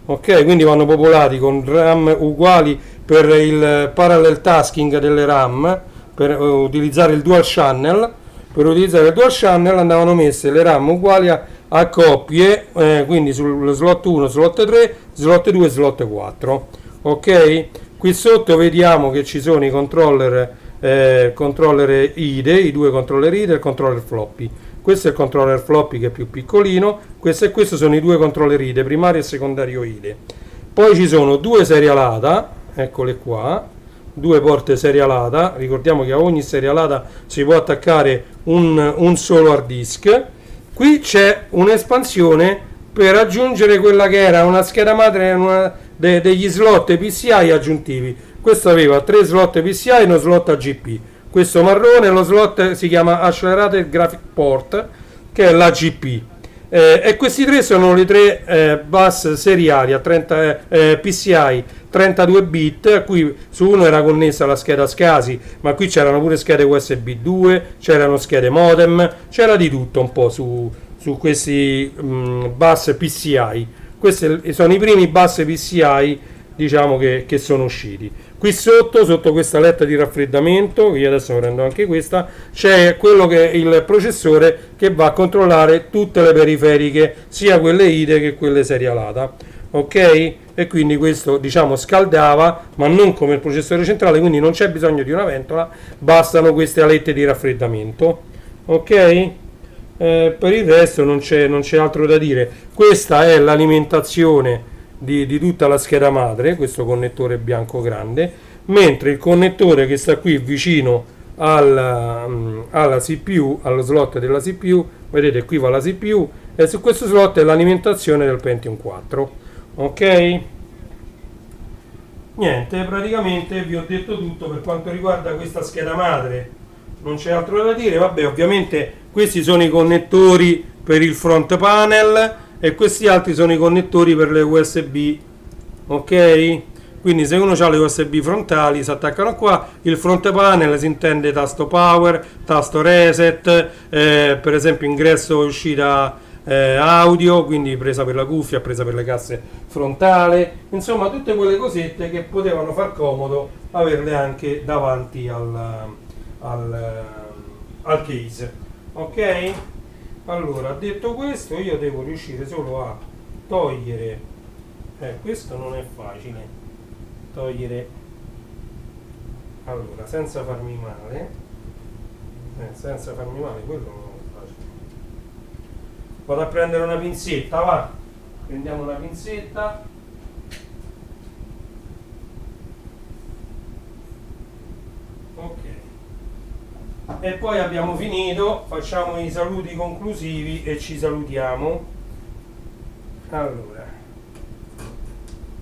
ok, quindi vanno popolati con RAM uguali per il parallel tasking delle RAM, per utilizzare il dual channel. Per utilizzare il dual channel andavano messe le RAM uguali a coppie, quindi sul slot 1, slot 3, slot 2, slot 4, ok? Qui sotto vediamo che ci sono i controller IDE, i due controller IDE e il controller floppy. Questo è il controller floppy che è più piccolino, questo sono i due controller IDE, primario e secondario IDE. Poi ci sono due serialata, eccole qua, due porte serialata. Ricordiamo che a ogni serialata si può attaccare un solo hard disk. Qui c'è un'espansione per aggiungere quella che era una scheda madre, degli slot PCI aggiuntivi. Questo aveva 3 slot PCI e uno slot AGP. Questo marrone, lo slot si chiama Accelerated Graphic Port, che è l'AGP. E questi tre sono le 3 bus seriali a 30 PCI 32 bit, a cui su uno era connessa la scheda SCSI, ma qui c'erano pure schede USB 2, c'erano schede modem, c'era di tutto un po' su questi bus PCI. Questi sono i primi bus PCI, diciamo, che sono usciti. Qui sotto questa letta di raffreddamento, io adesso prendo anche questa, c'è quello che è il processore che va a controllare tutte le periferiche, sia quelle IDE che quelle serialata, ok? E quindi questo, diciamo, scaldava, ma non come il processore centrale, quindi non c'è bisogno di una ventola, bastano queste alette di raffreddamento, ok? Per il resto non c'è altro da dire. Questa è l'alimentazione di tutta la scheda madre, questo connettore bianco grande, mentre il connettore che sta qui vicino alla CPU, allo slot della CPU, vedete qui va la CPU, e su questo slot è l'alimentazione del Pentium 4, ok? Niente, praticamente vi ho detto tutto per quanto riguarda questa scheda madre, non c'è altro da dire. Vabbè, ovviamente questi sono i connettori per il front panel e questi altri sono i connettori per le USB, ok? Quindi se uno ha le USB frontali si attaccano qua. Il front panel si intende tasto power, tasto reset, per esempio ingresso e uscita audio, quindi presa per la cuffia, presa per le casse frontale, insomma tutte quelle cosette che potevano far comodo averle anche davanti al case. Ok? Allora, detto questo, io devo riuscire solo a togliere, questo non è facile, togliere, allora, senza farmi male, quello non è facile. Vado a prendere una pinzetta, va, prendiamo una pinzetta. Ok. E poi abbiamo finito, facciamo i saluti conclusivi e ci salutiamo. Allora,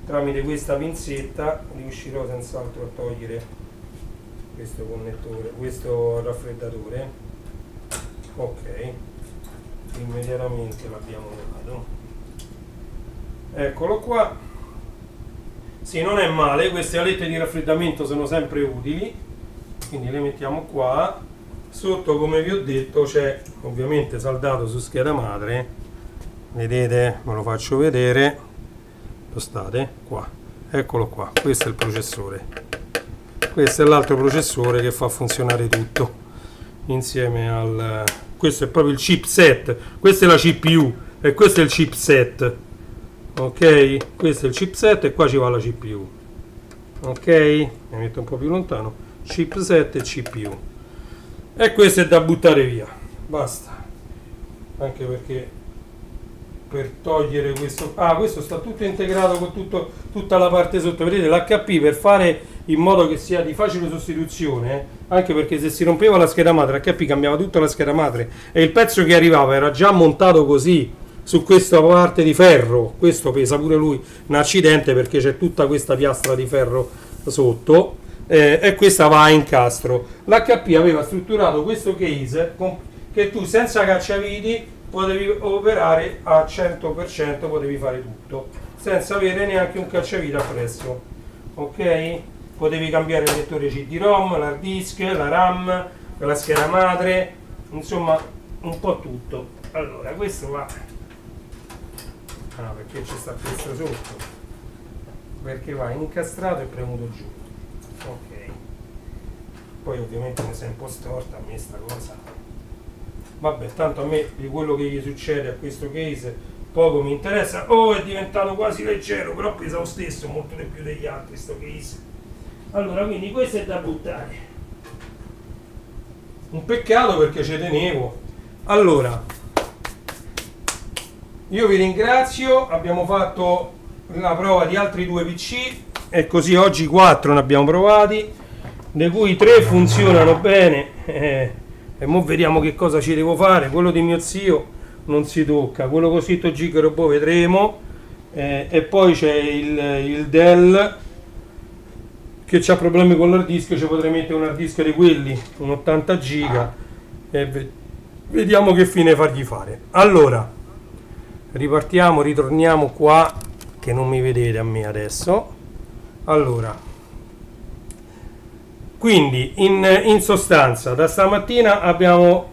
tramite questa pinzetta riuscirò senz'altro a togliere questo connettore, questo raffreddatore. Ok, immediatamente l'abbiamo levato. Eccolo qua. Sì, non è male, queste alette di raffreddamento sono sempre utili, quindi le mettiamo qua. Sotto, come vi ho detto, c'è ovviamente saldato su scheda madre, vedete, ve lo faccio vedere, lo state qua, eccolo qua, questo è il processore, questo è l'altro processore che fa funzionare tutto insieme al, questo è proprio il chipset, questa è la CPU e questo è il chipset, ok, questo è il chipset e qua ci va la CPU, ok, mi metto un po' più lontano, chipset e CPU. E questo è da buttare via, basta, anche perché per togliere questo, questo sta tutto integrato con tutta la parte sotto, vedete l'HP, per fare in modo che sia di facile sostituzione, anche perché se si rompeva la scheda madre, l'HP cambiava tutta la scheda madre e il pezzo che arrivava era già montato così su questa parte di ferro, questo pesa pure lui un accidente perché c'è tutta questa piastra di ferro sotto. E questa va a incastro. L'HP aveva strutturato questo case che tu senza cacciaviti potevi operare a 100%, potevi fare tutto senza avere neanche un cacciavite appresso, ok? Potevi cambiare il lettore CD-ROM, l'hard disk, la RAM, la scheda madre, insomma un po' tutto. Allora questo va, perché c'è sta questo sotto, perché va incastrato e premuto giù. Ok, poi ovviamente mi sei un po' storta a me sta cosa, vabbè, tanto a me di quello che gli succede a questo case poco mi interessa. È diventato quasi leggero, però pesa lo stesso, molto di più degli altri sto case. Allora, quindi questo è da buttare, un peccato perché ci tenevo. Allora, io vi ringrazio, abbiamo fatto la prova di altri 2 PC e così oggi 4 ne abbiamo provati, di cui 3 funzionano bene, e mo vediamo che cosa ci devo fare. Quello di mio zio non si tocca, quello cosito Gig Robot vedremo, e poi c'è il Dell che ha problemi con l'hard disk, ci potrei mettere un hard disk di quelli, un 80 giga, e vediamo che fine fargli fare. Allora, ritorniamo qua, che non mi vedete a me adesso. Allora, quindi in sostanza da stamattina abbiamo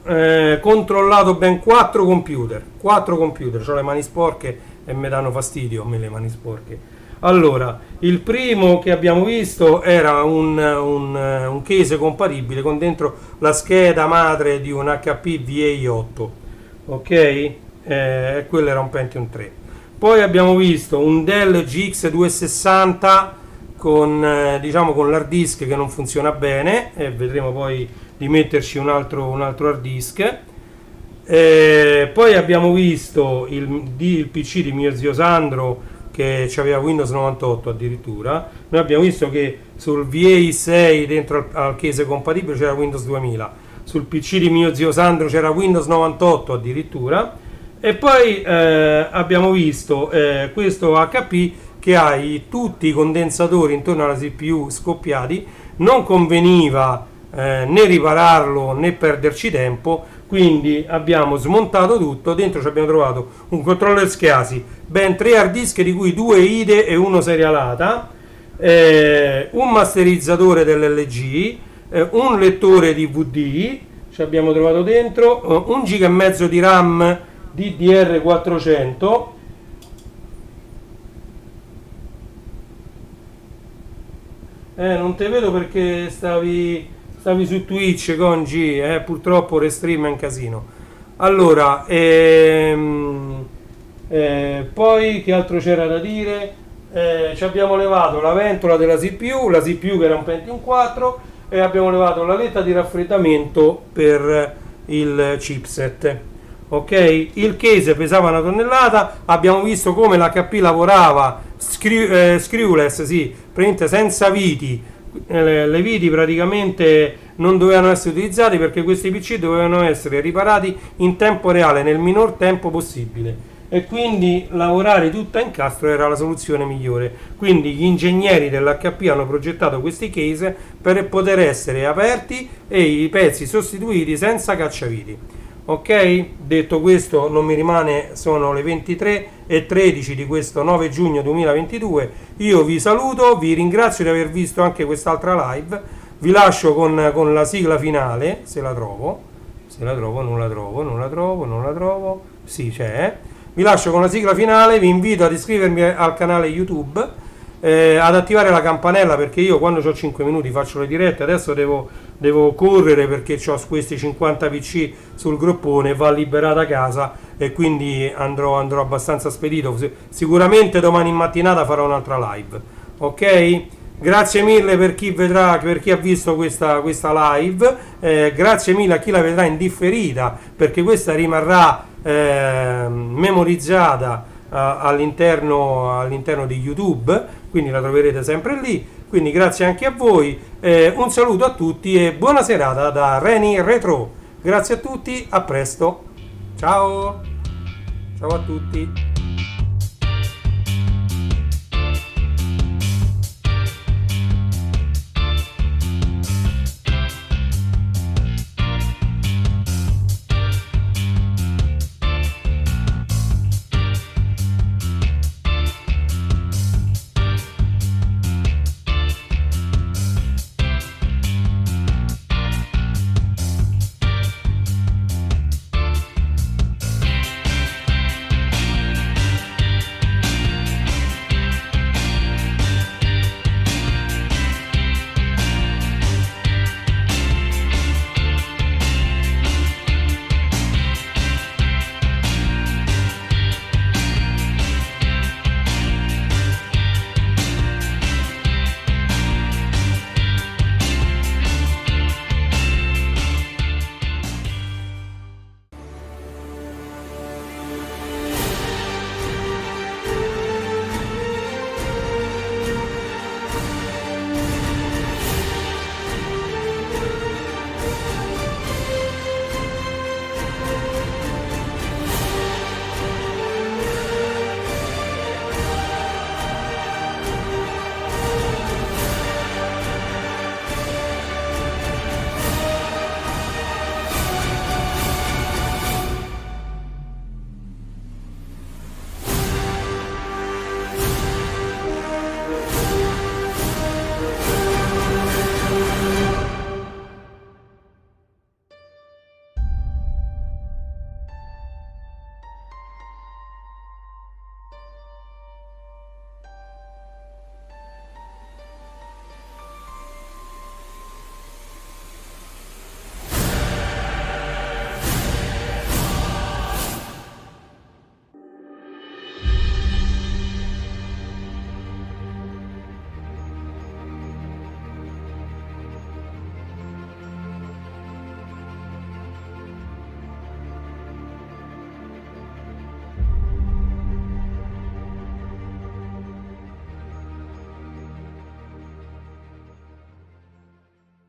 controllato ben 4 computer, ho le mani sporche e mi danno fastidio a me le mani sporche. Allora, il primo che abbiamo visto era un case compatibile con dentro la scheda madre di un HP VA8, ok? Quello era un Pentium 3. Poi abbiamo visto un Dell GX 260 con diciamo con l'hard disk che non funziona bene, e vedremo poi di metterci un altro hard disk. Poi abbiamo visto il PC di mio zio Sandro che aveva Windows 98 addirittura. Noi abbiamo visto che sul VA6 dentro al case compatibile c'era Windows 2000, sul PC di mio zio Sandro c'era Windows 98 addirittura. E poi abbiamo visto questo HP che ha tutti i condensatori intorno alla CPU scoppiati, non conveniva né ripararlo né perderci tempo, quindi abbiamo smontato tutto. Dentro ci abbiamo trovato un controller SCSI, ben 3 hard disk di cui 2 IDE e 1 serialata, un masterizzatore dell'LG, un lettore DVD ci abbiamo trovato dentro, 1,5 GB di RAM DDR400. Non te vedo perché stavi su Twitch con G, purtroppo restream è un casino. Allora, poi che altro c'era da dire? Ci abbiamo levato la ventola della CPU, la CPU che era un Pentium 4, e abbiamo levato la letta di raffreddamento per il chipset. Ok, il case pesava 1 tonnellata. Abbiamo visto come l'HP lavorava screwless, sì, praticamente senza viti. Le viti praticamente non dovevano essere utilizzati perché questi PC dovevano essere riparati in tempo reale, nel minor tempo possibile, e quindi lavorare tutto a incastro era la soluzione migliore. Quindi gli ingegneri dell'HP hanno progettato questi case per poter essere aperti e i pezzi sostituiti senza cacciaviti. Ok, detto questo, non mi rimane, sono le 23:13 di questo 9 giugno 2022. Io vi saluto, vi ringrazio di aver visto anche quest'altra live. Vi lascio con la sigla finale, se la trovo. Non la trovo. Sì, c'è. Vi lascio con la sigla finale, vi invito ad iscrivervi al canale YouTube, ad attivare la campanella, perché io quando ho 5 minuti faccio le dirette. Adesso devo correre perché ho questi 50 PC sul groppone, va liberata casa e quindi andrò abbastanza spedito. Sicuramente domani in mattinata farò un'altra live. Ok? Grazie mille per chi vedrà, per chi ha visto questa live, grazie mille a chi la vedrà in differita, perché questa rimarrà memorizzata all'interno di YouTube, quindi la troverete sempre lì. Quindi grazie anche a voi, un saluto a tutti e buona serata da Reni Retro. Grazie a tutti, a presto, ciao a tutti.